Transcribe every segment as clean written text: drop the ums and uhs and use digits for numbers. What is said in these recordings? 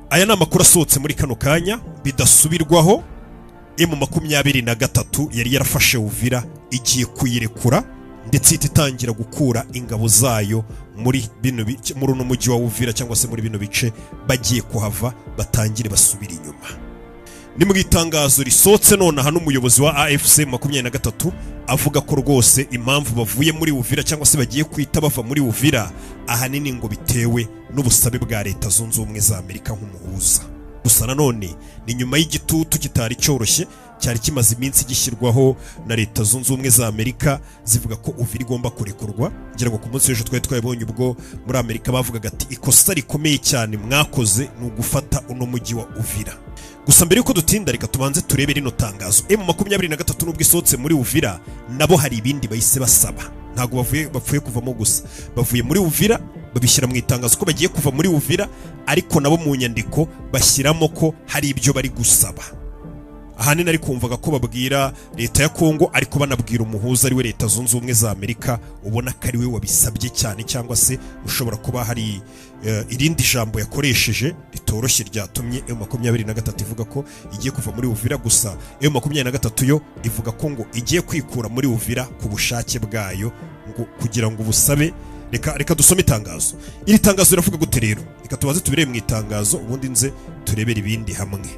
aya ni amakuru asohotse muri kano kanya bidasubirwaho. M23 yari yarafashe Uvira igiye kuyirekura ndetse ititangira gukura ingabo zayo muri uno mujyi wa Uvira cyangwa se muri bino bice, bagiye kuhava batangire basubira inyuma. Ni mu gitangazo risohotse none hano umuyobozi wa AFC 23 avuga ko rwose impamvu bavuye muri Uvira cyangwa se bagiye kwita bava muri Uvira ahanini ngo bitewe n'ubusabe bwa Leta Zunze Ubumwe za Amerika nk'umuhuza. Gusa nanone ni nyuma y'igitutu kitari cyoroshye cyari kimaze iminsi gishyirwaho na Leta Zunze Ubumwe za Amerika zivuga ko Uvira igomba kurekurwa. Ngira ngo ku munsi w'ejo twabonye ubwo muri Amerika bavugaga ati ikosa rikomeye cyane mwakoze ni ugufata uno mujyi wa Uvira. Gusa mbere yuko dutinda reka tubanze turebe rino tangazo. M23 nubwo isohotse muri Uvira nabo hari ibindi bahise basaba. Ntago bapfuye kuvamo gusa, bavuye muri Uvira babishyira mu itangazo ko bagiye kuva muri Uvira, ariko nabo mu nyandiko bashyiramo ko hari ibyo bari gusaba. Ahanini ari kumvaga ko babwira leta ya Kongo ariko banabwira umuhuza ari we Leta Zunze Ubumwe za Amerika, ubona ko ari we wabisabye cyane, cyangwa se ushobora kuba hari irindi jambo yakoresheje ritoroshye ryatumye M23 ivuga ko igiye kuva muri Uvira. Gusa M23 yo ivuga ko ngo igiye kwikura muri Uvira ku bushake bwayo, ngo kugira ngo ubusabe. Reka dusome itangazo. Iri tangazo riravuga gute rero? Reka tubaze tubirebe mu itangazo ubundi nze turebere ibindi hamwe.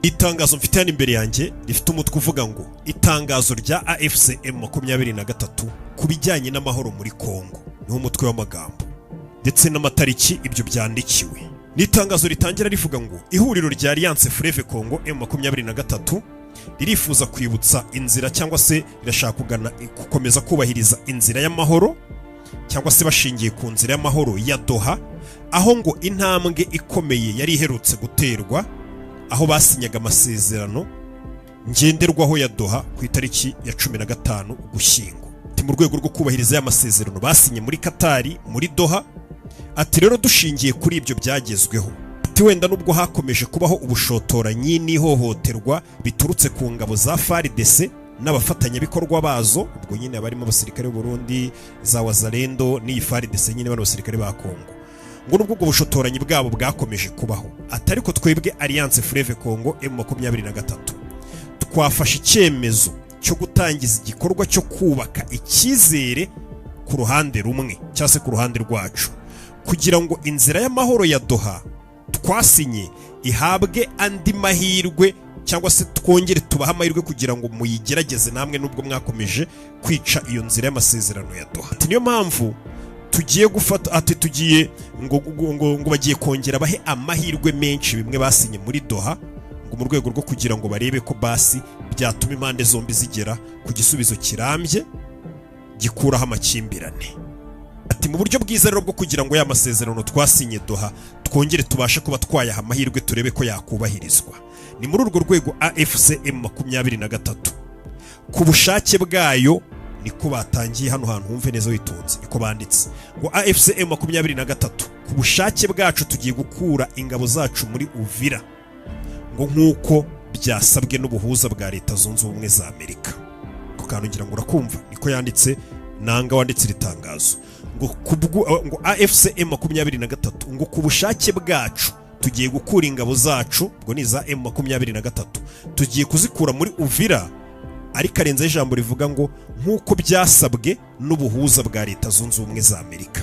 Itangazo mfite hano imbere yanjye rifite umutwe uvuga ngo itangazo rya AFC M23 kubijyanye n'amahoro muri Kongo. Niho umutwe w'amagambo ndetse n'amatariki ibyo byandikiwe. Ni itangazo ritangira rivuga ngo ihuriro rya Alliance Fleuve Congo M23 ririfuza kwibutsa inzira cyangwa se rirashaka gukomeza kubahiriza inzira y'amahoro, cyangwa se bashingiye ku nzira y'amahoro ya Doha, aho ngo intambwe ikomeye yari iherutse guterwa, aho basinyaga amasezerano ngenderwaho ya Doha ku itariki ya 15 Ugushyingo. Mu rwego rwo kubahiriza ya masezerano basinye muri Katari muri Doha. Ati rero dushingiye kuri ibyo byagezweho, ati wenda nubwo hakomeje kubaho ubushotoranyi n'ihohoterwa biturutse ku ngabo za FARDC n'abafatanyabikorwa bazo, ubwo nyine abarimo abasirikare b'u Burundi za Wazalendo n'iyi FARDC nyine bano basirikare ba Kongo, ngo nubwo ubwo bushotoranyi bwabo bwakomeje kubaho, atari ko twebwe Alliance Fleuve Congo M23 twafashe icyemezo cyo gutangiza igikorwa cyo kubaka icyizere ku ruhande rumwe cyangwa se ku ruhande rwacu, kugira ngo inzira y'amahoro ya Doha twasinye ihabwe andi mahirwe, cyangwa se twongere tubaha amahirwe kugira ngo muyigerageze namwe nubwo mwakomeje kwica iyo nzira y'amasezerano ya Doha. Ati niyo mpamvu tugiye gufata, ati tugiye ngo bagiye kongera bahe amahirwe menshi bimwe basinye muri Doha, ngo mu rwego rwo kugira ngo barebe ko basi byatuma impande zombi zigera ku gisubizo kirambye gikuraho amakimbirane. Ati mu buryo bwiza rero bwo kugira ngo ya masezerano twasinye Doha twongere tubashe kuba twayaha amahirwe turebe ko yakubahirizwa. Ni muri urwo rwego AFC M23 ku bushake bwayo niko batangiye hano hantu humve neza witonze, niko banditse ngo AFC M23 ku bushake bwacu tugiye gukura ingabo zacu muri Uvira, ngo nkuko byasabwe n'ubuhuza bwa Leta Zunze Ubumwe za Amerika. Ko kantu ngira ngo urakumva niko yanditse nanga wanditse ritangazo ngo AFC M23 ngo ku bushake bwacu tugiye gukura ingabo zacu, ngo ni za M23 tugiye kuzikura muri Uvira, ariko arenze ijambo rivuga ngo nkuko byasabwe n'ubuhuza bwa Leta Zunze Ubumwe za Amerika.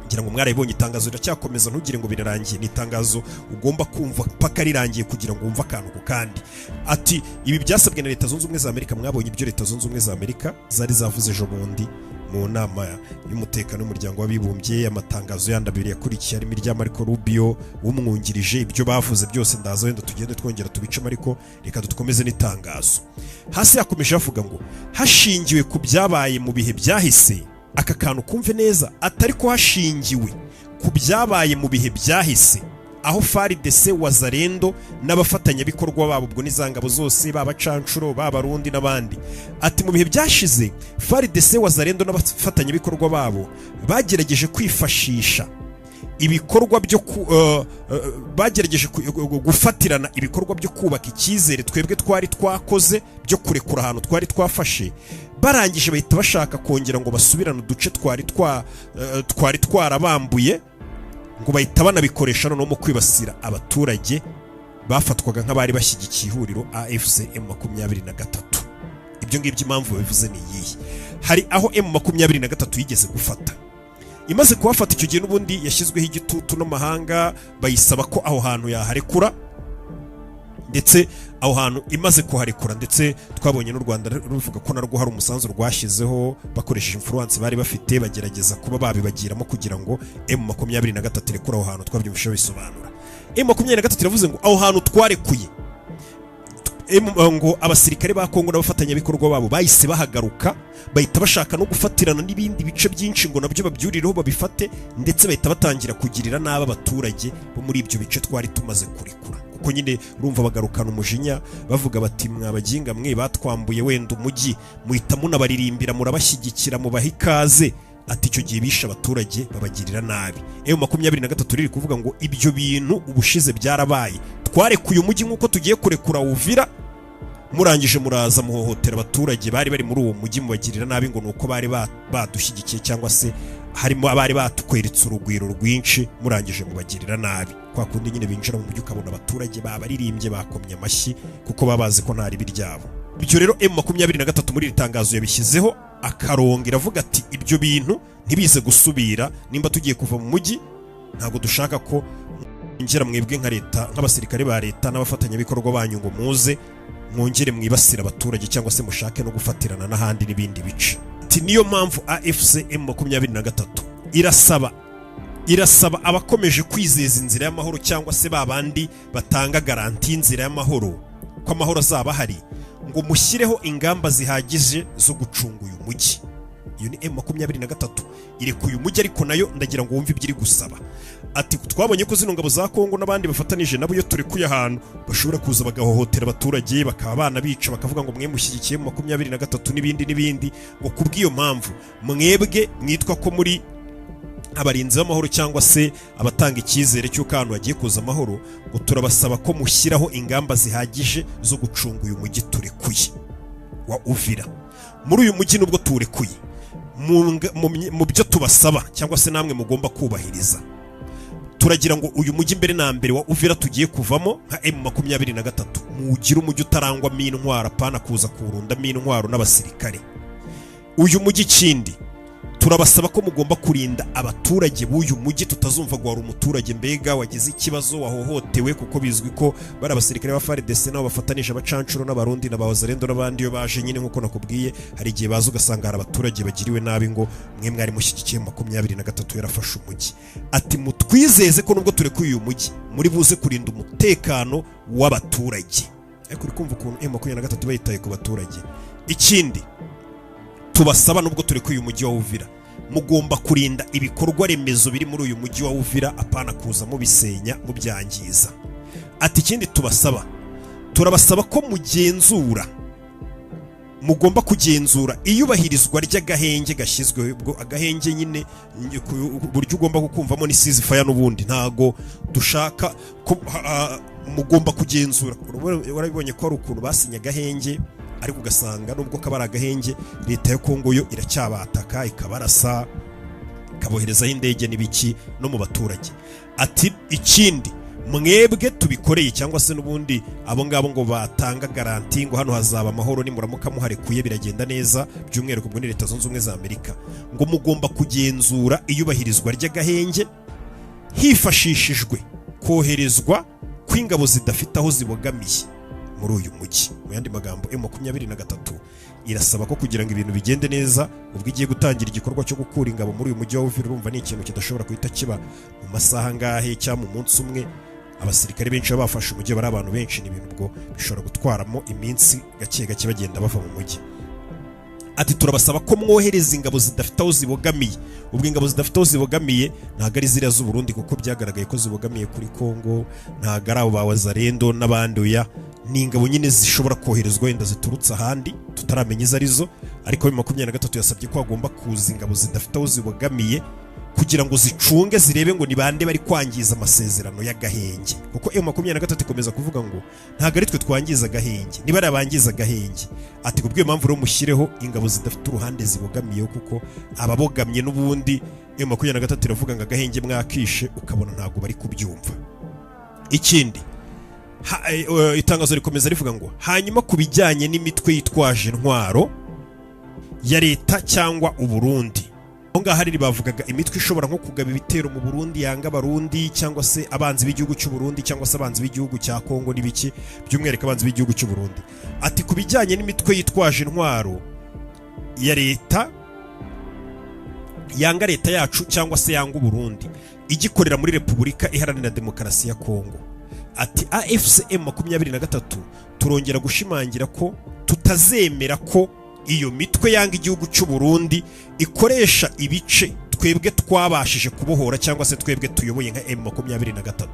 Ngira ngo mwarayibonye itangazo riracyakomeza, ntugire ngo birarangiye. Ni itangazo ugomba kumva paka rirangiye kugira ngo wumve akantu ku kandi. Ati ibi byasabwe na Leta Zunze Ubumwe za Amerika. Mwabonye ibyo Leta Zunze Ubumwe za Amerika zari zavuze ejo bundi mu nama y'umutekano w'umuryango w'abibumbye. Amatangazo yandabiri yakurikiye harimo irya Marco Rubio w'umwungirije. Ibyo bavuze byose ndaza wenda tugende twongera tubicamo, ariko reka dukomeze n'itangazo. Hasi yakomeje avuga ngo hashingiwe ku byabaye mu bihe byahise, aka kantu kumve neza, atari ko hashingiwe ku byabaye mu bihe byahise, aho FARDC Wazalendo n'abafatanyabikorwa babo, ubwo n'izangabo zose babacancuro b'abarundi n'abandi. Ati mu bihe byashize FARDC Wazalendo n'abafatanyabikorwa babo bagerageje kwifashisha ibikorwa byo bagerageje gufatirana ibikorwa byo kubaka icyizere twebwe twari twakoze byo kurekura ahantu twari twafashe, barangije bahita bashaka kongera ngo basubirane uduce twari twarabambuye ngo bahita banabikoresha no mu kwibasira abaturage bafatwaga nk'abari bashyigikiye ihuriro AFC M23. Ibyo ngibyo impamvu babivuze ni iyi: hari aho M23 yigeze gufata, imaze kuhafata icyo gihe n'ubundi yashyizweho igitutu n'amahanga bayisaba ko aho hantu yaharekura, ndetse aho hantu imaze kuharekura, ndetse twabonye n'u Rwanda ruvuga ko narwo hari umusanzu rwashyizeho bakoresheje influence bari bafite, bagerageza kuba babibagiramo kugira ngo M23 irekure aho hantu. Twabyumvishe bisobanura M23 iravuze ngo aho hantu twarekuye, ngo abasirikare ba Kongo n'abafatanyabikorwa babo bahise bahagaruka, bahita bashaka no gufatirana n'ibindi bice byinshi ngo nabyo babyurireho babifate, ndetse bahita batangira kugirira nabi abaturage bo muri ibyo bice twari tumaze kurekura. Kuko nyine urumva bagarukana umujinya bavuga bati mwabaginga mwe batwambuye wenda umujyi, muhita munabaririmbira murabashyigikira mubaha ikaze. Ati icyo gihe bisha abaturage babagirira nabi. M23 riri kuvuga ngo ibyo bintu ubushize byarabaye, twarekuye umujyi nk'uko tugiye kurekura Uvira, murangije muraza muhohotera abaturage bari bari muri uwo mujyi mubagirira nabi, ngo nuko bari badushyigikiye cyangwa se harimo abari batukweretse urugwiro rwinshi, murangije mubagirira nabi. Kwa kundi nyine binjira mu mujyi ukabona abaturage babaririmbye bakomye amashyi kuko babazi ko ntari biryabo. Bityo rero M23 muri ritangazo yabishyizeho akarongo, iravuga ati ibyo bintu ntibize gusubira, nimba tugiye kuva mu mujyi ntabwo dushaka ko injira mwebwe nka leta, nk'abasirikare ba leta n'abafatanyabikorwa banyu, ngo muze mwongere mwibasira abaturage cyangwa se mushake no gufatirana n'ahandi n'ibindi bice. Ati niyo mpamvu AFC M23 irasaba abakomeje kwizeza inzira y'amahoro cyangwa se babandi batanga garanti y'inzira y'amahoro ko amahoro azaba hari, ngo mushyireho ingamba zihagije zo gucunga uyu mujyi. Iyo ni M23 irekuye umujyi, ariko nayo ndagira ngo wumve ibyo iri gusaba. Ati twabonye ko zino ngabo za Kongo n'abandi bafatanije nabo iyo turekuye ahantu bashobora kuza bagahohotera abaturage, bakaba banabica, bakavuga ngo mwe mushyigikiye M23 n'ibindi, ngo kubw'iyo mpamvu mwebwe mwitwa ko muri abarinzi b'amahoro cyangwa se abatanga icyizere cy'uko ahantu hagiye kuza amahoro, ngo turabasaba ko mushyiraho ingamba zihagije zo gucunga uyu mujyi turekuye wa Uvira. Muri uyu mujyi nubwo turekuye, mu byo tubasaba cyangwa se namwe mugomba kubahiriza, turagira ngo uyu mujyi mbere na mbere wa Uvira tugiye kuvamo nka M23 mugira umujyi utarangwamo intwaro, apana kuza kurundamo intwaro n'abasirikare. Uyu mujyi kindi turabasaba ko mugomba kurinda abaturage b'uyu mujyi, tutazumva ngo hari umuturage mbega wagize ikibazo wahohotewe, kuko bizwi ko bari abasirikare ba FARDC nabo bafatanije abacancuro n'abarundi n'abawazarendo n'abandi. Iyo baje nyine nk'uko nakubwiye, hari igihe baza ugasanga hari abaturage bagiriwe nabi, ngo mwe mwari mushyigikiye 23 yarafashe umujyi. Ati mutwizeze ko nubwo turekuye uyu mujyi muri buze kurinda umutekano w'abaturage. Ariko uri kumva ukuntu M23 bayitaye ku baturage. Ikindi tubasaba nubwo turekuye uyu mujyi wa Uvira, mugomba kurinda ibikorwa remezo biri muri uyu mujyi wa Uvira, apana kuza mubisenya mubyangiza. Ati ikindi turabasaba ko mugomba kugenzura iyubahirizwa ry'agahenge gashyizweho. Ubwo agahenge nyine buryo ugomba kukumvamo ni ceasefire n'ubundi, ntago dushaka ko mugomba kugenzura. Warabibonye ko ari ukuntu basinye agahenge, ariko ugasanga nubwo kabara agahenge, leta ya Kongo yo iracyabataka, ikabarasa, ikaboherezaho indege n'ibiki no mu baturage. Ati ikindi mwebwe tubikoreye cyangwa se n'ubundi abo ngabo ngo batanga garanti ngo hano hazaba amahoro nimuramuka muharekuye biragenda neza, by'umwihariko ubwo ni Leta Zunze Ubumwe za Amerika, ngo mugomba kugenzura iyubahirizwa ry'agahenge hifashishijwe koherezwa kw'ingabo zidafite aho zibogamiye muri uyu mujyi. Mu yandi magambo, M23 irasaba ko kugira ngo ibintu bigende neza, ubwo igiye gutangira igikorwa cyo gukura ingabo muri uyu mujyi wa Uvira, urumva ni ikintu kidashobora guhita kiba mu masaha ngahe cyangwa mu munsi umwe. Abasirikare benshi bafashe umujyi, bari abantu benshi, ni ibintu ubwo bishobora gutwaramo iminsi gake gake bagenda bava mu mujyi. Ati turabasaba ko mwohereza ingabo zidafite aho zibogamiye. Ubwo ingabo zidafite aho zibogamiye ntago ari ziriya z'u Burundi, kuko byagaragaye ko zibogamiye kuri Kongo, ntago ari abo ba Wazarendo n'abandi. Oya, ni ingabo nyine zishobora koherezwa wenda ziturutse ahandi tutaramenya izo arizo. Ariko M23 yasabye ko hagomba kuza ingabo zidafite aho zibogamiye kugira ngo zicunge zirebe ngo ni bande bari kwangiza amasezerano y'agahenge, kuko M23 ikomeza kuvuga ngo ntago ari twe twangiza agahenge, niba ari abangiza agahenge. Ati kubw'iyo mpamvu rero mushyireho ingabo zidafite uruhande zibogamiyeho, kuko ababogamye n'ubundi M23 iravuga ngo agahenge mwakishe, ukabona ntago bari kubyumva. Ikindi itangazo rikomeza rivuga ngo hanyuma kubijyanye n'imitwe yitwaje intwaro ya leta cyangwa uburundi, aho ngaho hari bavugaga imitwe ishobora nko kugaba ibitero mu Burundi yanga abarundi cyangwa se abanzi b'igihugu cy'u Burundi cyangwa se abanzi b'igihugu cya Kongo n'ibiki, by'umwihariko abanzi b'igihugu cy'u Burundi. Ati kubijyanye n'imitwe yitwaje intwaro ya leta yanga leta yacu cyangwa se yanga Burundi igikorera muri Repubulika Iharanira Demokarasi ya Kongo, ati AFCM 23 turongera gushimangira ko tutazemera ko iyo mitwe yanga igihugu cy'u Burundi ikoresha ibice twebwe twabashije kubohora cyangwa se twebwe tuyoboye nka M23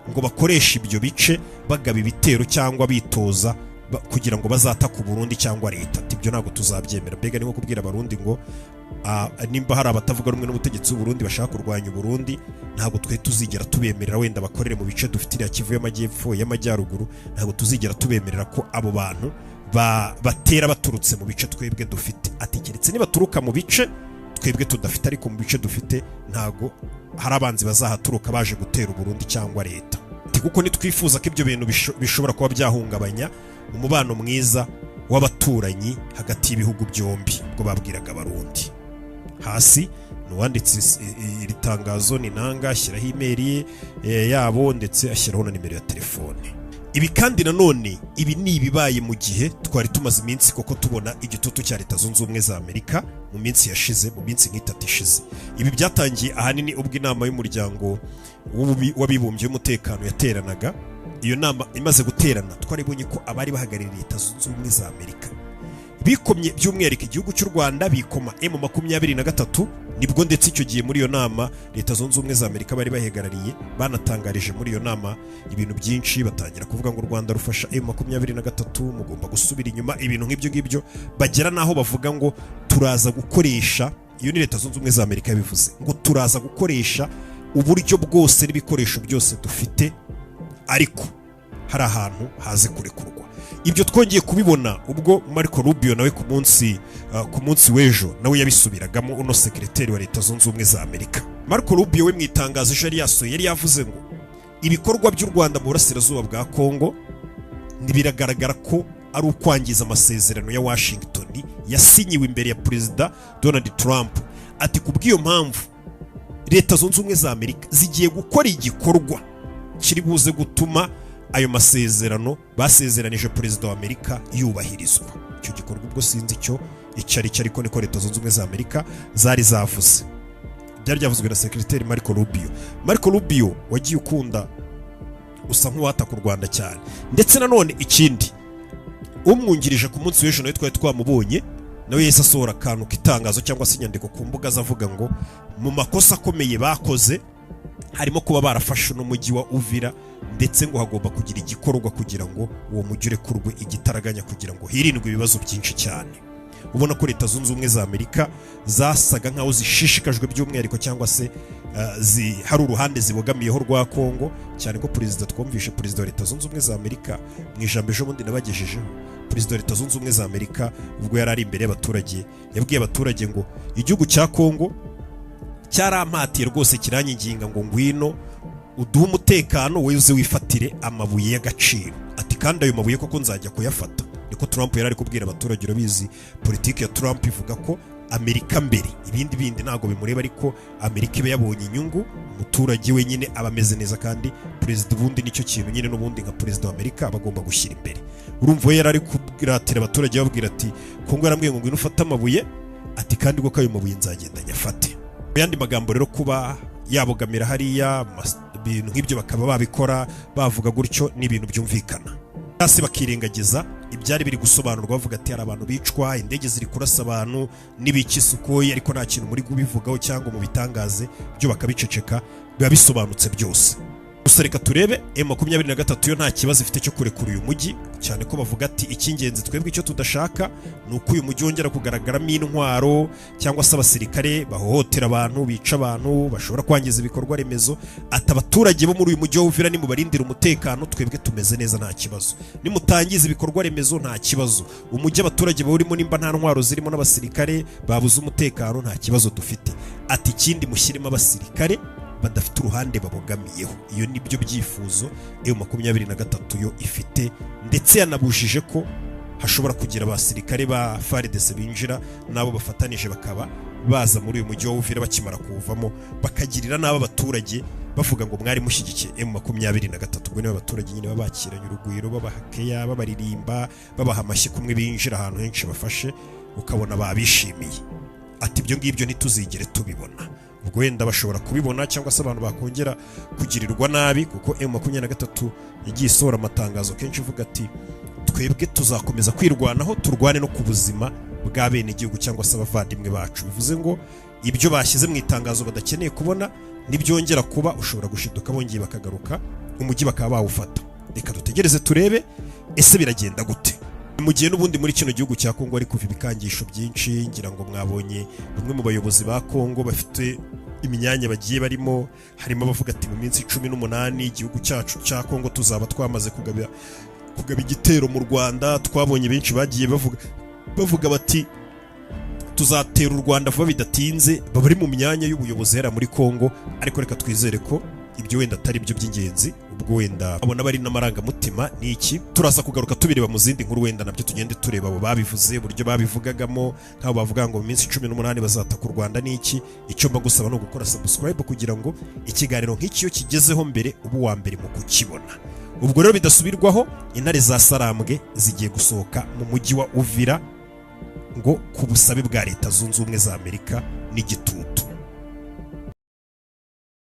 ngo bakoresha ibyo bice bagaba ibitero cyangwa bitoza kugira ngo bazataka Burundi cyangwa leta. Ibyo ntabwo tuzabyemera. Mbega niko kubwira abarundi ngo nimba hari abatavuga rumwe n'ubutegetsi bw'u Burundi bashaka kurwanya Burundi, ntabwo twe tuzigera tubemerera wenda bakorere mu bice dufitira Kivu y'amajyepfo y'amajyaruguru, ntabwo tuzigera tubemerera ko abo bantu batera baturutse mu bice twebwe dufite. Ati keretse nibaturuka mu bice twebwe tudafite, ariko mu bice dufite ntago hari abanzi bazahaturuka baje gutera Burundi cyangwa leta. Ati kuko nitwifuza ko ibyo bintu bishobora kuba byahungabanya umubano mwiza w'abaturanyi hagati y'ibihugu byombi. Ubwo babwiraga abarundi hasi nuwanditse iri tangazo ni nanga ashyiraho email yabo ndetse ashyiraho na nimero ya telefone. Ibi kandi nanone ibi ni ibibaye mu gihe twari tumaze iminsi koko tubona igitutu cya Leta Zunze Ubumwe za Amerika mu minsi yashize, mu minsi nk'itatu ishize. Ibi byatangiye ahanini ubwo inama y'umuryango w'abibumbye y'umutekano yateranaga. Iyo nama imaze guterana twaribonye ko abari bahagarariye Leta Zunze Ubumwe za Amerika bikomye by'umwihariko igihugu cy'u Rwanda bikoma M23, nibwo ndetse icyo gihe muri iyo nama Leta Zunze Ubumwe za Amerika bari bahegarariye banatangarije muri iyo nama ibintu byinshi, batangira kuvuga ngo u Rwanda rufasha M23 mugomba gusubira inyuma, ibintu nk'ibyo ngibyo, bagera naho bavuga ngo turaza gukoresha, iyo ni Leta Zunze Ubumwe za Amerika bivuze ngo turaza gukoresha uburyo bwose n'ibikoresho byose dufite, ariko hari ahantu haze kurekurwa. Ibyo twongeye kubibona ubwo Marco Rubio nawe ku munsi w'ejo nawe yabisubiragamo, uno sekreteri wa Leta Zunze Ubumwe za Amerika. Marco Rubio we mu itangazo yari yasohoye yari yavuze ngo ibikorwa by'u Rwanda mu burasirazuba bwa Kongo ntibiragaragara ko ari ukwangiza amasezerano ya Washington yasinyiwe imbere ya Perezida Donald Trump. Ati kubw'iyo mpamvu Leta Zunze Ubumwe za Amerika zigiye gukora igikorwa kiri buze gutuma ayo masezerano basezeranije Perezida wa Amerika yubahirizwa. Icyo gikorwa ubwo sinzi icyo ari cyo, ariko niko Leta Zunze Ubumwe za Amerika zari zavuze. Byari byavuzwe na sekreteri Marco Rubio. Marco Rubio wagiye ukunda usa nk'uwataka u Rwanda cyane. Ndetse nanone ikindi umwungirije ku munsi w'ejo nawe twari twamubonye nawe yese asohora akantu k'itangazo cyangwa se inyandiko ku mbuga zavuga ngo mu makosa akomeye bakoze harimo kuba barafashe n'umujyi wa Uvira, ndetse ngo hagomba kugira igikorwa kugira ngo uwo mujyi urekurwe igitaraganya kugira ngo hirindwe ibibazo byinshi cyane. Ubona ko Leta Zunze Ubumwe za Amerika zasaga nkaho zishishikajwe by'umwihariko cyangwa se hari uruhande zibogamiyeho rwa Kongo, cyane ko twumvishe Perezida wa Leta Zunze Ubumwe za Amerika mu ijambo ejo bundi nabagejejeho. Perezida wa Leta Zunze Ubumwe za Amerika ubwo yari ari imbere y'abaturage yabwiye abaturage ngo igihugu cya Kongo cyarampatiye rwose kiranyiginga ngo ngwino uduhe umutekano weze wifatire amabuye y'agaciro. Ati kandi ayo mabuye koko nzajya kuyafata. Niko Trump yari ari kubwira abaturage. Urabizi politiki ya Trump ivuga ko Amerika mbere ibindi ntago bimureba, ariko Amerika ibe yabonye inyungu, umuturage we nyine aba ameze neza, kandi perezida ubundi nicyo kintu nyine n'ubundi nka perezida wa Amerika bagomba gushyira imbere. Urumva yari ari kuratira abaturage babwira ati Kongo yarambwiye ngo ngwino ufate amabuye, ati kandi ko ayo mabuye nzagenda nyafate. Mu yandi magambo rero kuba yabogamira hariya ibintu nk'ibyo bakaba babikora bavuga gutyo ni ibintu byumvikana, hasi bakirengagiza ibyari biri gusobanurwa bavuga ati hari abantu bicwa, indege ziri kurasa abantu n'ibiki Sukoyi, ariko nta kintu muri kubivugaho cyangwa mu bitangaze byo bakabiceceka, biba bisobanutse byose. gusa reka turebe M23 yo nta kibazo ifite cyo kurekura uyu mujyi, cyane ko bavuga ati icy'ingenzi twebwe icyo tudashaka ni uko uyu mujyi wongera kugaragaramo intwaro cyangwa se abasirikare bahohotera abantu, bica abantu, bashobora kwangiza ibikorwa remezo. Ati abaturage bo muri uyu mujyi wa Uvira nimubarindira umutekano, twebwe tumeze neza nta kibazo. Nimutangiza ibikorwa remezo nta kibazo. Umujyi abaturage bawurimo nimba nta ntwaro zirimo n'abasirikare babuze umutekano nta kibazo dufite. Ati ikindi mushyiremo abasirikare badafite uruhande babogamiyeho. Iyo nibyo byifuzo M23 yo ifite, ndetse yanabujije ko hashobora kugira abasirikare ba FARDC binjira nabo bafatanije bakaba baza muri uyu mujyi wa Uvira bakimara kuwuvamo bakagirira n'aba abaturage bavuga ngo mwari mushyigikiye M23. Ubwo niba abaturage nyine babakiranye urugwiro, babahakeya, babaririmba, babaha amashyi kumwe binjira ahantu henshi bafashe, ukabona babishimiye. Ati ibyo ngibyo ntituzigere tubibona. Ubwo wenda bashobora kubibona cyangwa se abantu bakongera kugirirwa nabi, kuko M23 yagiye isohora amatangazo kenshi ivuga ati twebwe tuzakomeza kwirwanaho, turwane no ku buzima bwa bene igihugu cyangwa se abavandimwe bacu. Bivuze ngo ibyo bashyize mu itangazo badakeneye kubona nibyongera kuba ushobora gushiduka bongeye bakagaruka umujyi bakaba bawufata. Reka dutegereze turebe ese biragenda gute. Mu gihe n'ubundi muri kino gihugu cya Kongo ari kuva ibikangisho byinshi, ngira ngo mwabonye bamwe mu bayobozi ba Kongo bafite imyanya bagiye barimo, harimo abavuga ati mu minsi 18 igihugu cyacu cya Kongo tuzaba twamaze kugaba igitero mu Rwanda. Twabonye benshi bagiye bavuga bati tuzatera u Rwanda vuba bidatinze, bari mu myanya y'ubuyobozi hera muri Kongo. Ariko reka twizere ko ibyo wenda atari byo by'ingenzi, ubwo wenda abona bari n'amarangamutima n'iki turaza kugaruka tubireba mu zindi nkuru, wenda nabyo tugende tureba abo babivuze uburyo babivugagamo, nk'abo bavuga ngo mu minsi 18 bazataka u Rwanda n'iki. Icyo mba gusaba no gukora subscribe kugira ngo ikiganiro nk'icyo kigezeho mbere ubu wa mbere mu kukibona. Ubwo rero bidasubirwaho, intare za Sarambwe zigiye gusohoka mu mujyi wa Uvira ngo ku busabe bwa Leta Zunze Ubumwe za Amerika n'igitutu.